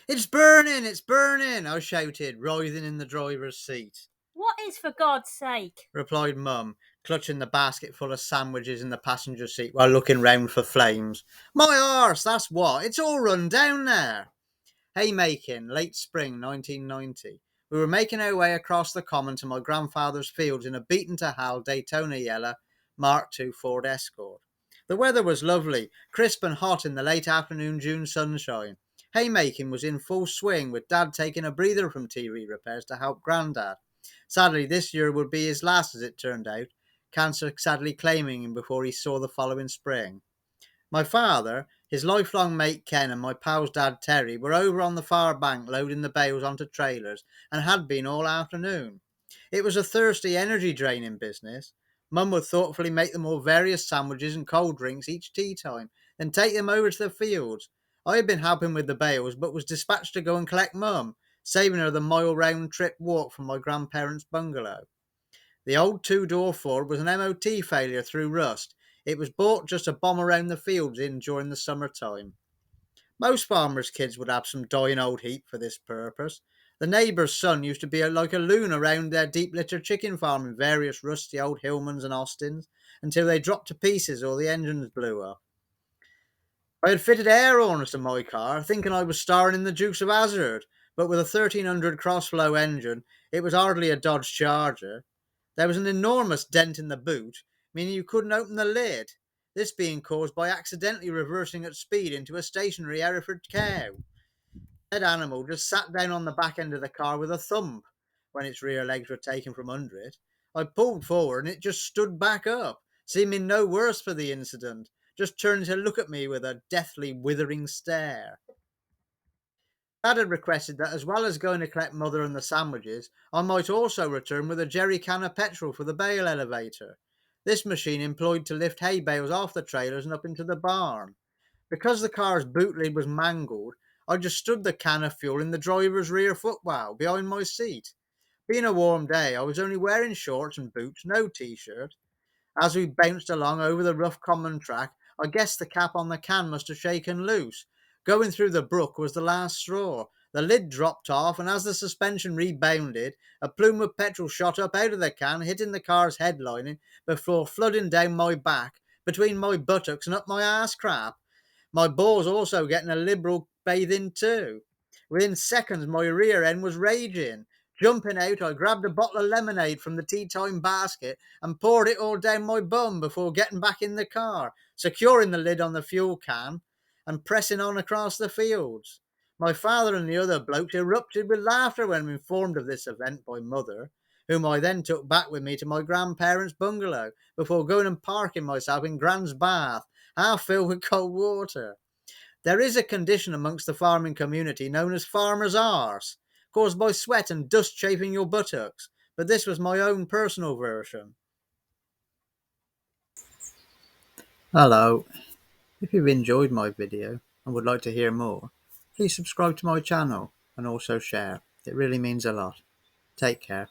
It's burning! It's burning! I shouted, writhing in the driver's seat. What is for God's sake? Replied Mum, clutching the basket full of sandwiches in the passenger seat while looking round for flames. My arse, that's what! It's all run down there! Haymaking, late spring 1990. We were making our way across the common to my grandfather's fields in a beaten-to-hell Daytona yellow Mark II Ford Escort. The weather was lovely, crisp and hot in the late afternoon June sunshine. Haymaking was in full swing, with Dad taking a breather from TV repairs to help Grandad. Sadly, this year would be his last, as it turned out, cancer sadly claiming him before he saw the following spring. My father, his lifelong mate Ken, and my pal's dad Terry were over on the far bank loading the bales onto trailers, and had been all afternoon. It was a thirsty, energy draining business. Mum would thoughtfully make them all various sandwiches and cold drinks each tea time, then take them over to the fields. I had been helping with the bales, but was dispatched to go and collect Mum, saving her the mile round trip walk from my grandparents' bungalow. The old two-door Ford was an MOT failure through rust. It was bought just to bomb around the fields in during the summertime. Most farmers' kids would have some dying old heap for this purpose. The neighbour's son used to be like a loon around their deep litter chicken farm in various rusty old Hillmans and Austins, until they dropped to pieces or the engines blew up. I had fitted air horns to my car, thinking I was starring in the Dukes of Hazzard, but with a 1300 cross-flow engine, it was hardly a Dodge Charger. There was an enormous dent in the boot, meaning you couldn't open the lid, this being caused by accidentally reversing at speed into a stationary Hereford cow. The dead animal just sat down on the back end of the car with a thump when its rear legs were taken from under it. I pulled forward and it just stood back up, seeming no worse for the incident, just turning to look at me with a deathly withering stare. Dad had requested that, as well as going to collect Mother and the sandwiches, I might also return with a jerry can of petrol for the bale elevator. This machine employed to lift hay bales off the trailers and up into the barn. Because the car's boot lid was mangled, I just stood the can of fuel in the driver's rear footwell behind my seat. Being a warm day, I was only wearing shorts and boots, no t-shirt. As we bounced along over the rough common track, I guessed the cap on the can must have shaken loose. Going through the brook was the last straw. The lid dropped off, and as the suspension rebounded, a plume of petrol shot up out of the can, hitting the car's headlining before flooding down my back, between my buttocks and up my ass crap. My balls also getting a liberal bathing too. Within seconds, my rear end was raging. Jumping out, I grabbed a bottle of lemonade from the tea time basket and poured it all down my bum before getting back in the car, securing the lid on the fuel can and pressing on across the fields. My father and the other blokes erupted with laughter when informed of this event by Mother, whom I then took back with me to my grandparents' bungalow before going and parking myself in Grand's bath, half filled with cold water. There is a condition amongst the farming community known as farmer's arse, caused by sweat and dust chafing your buttocks, but this was my own personal version. Hello. If you've enjoyed my video and would like to hear more, please subscribe to my channel and also share. It really means a lot. Take care.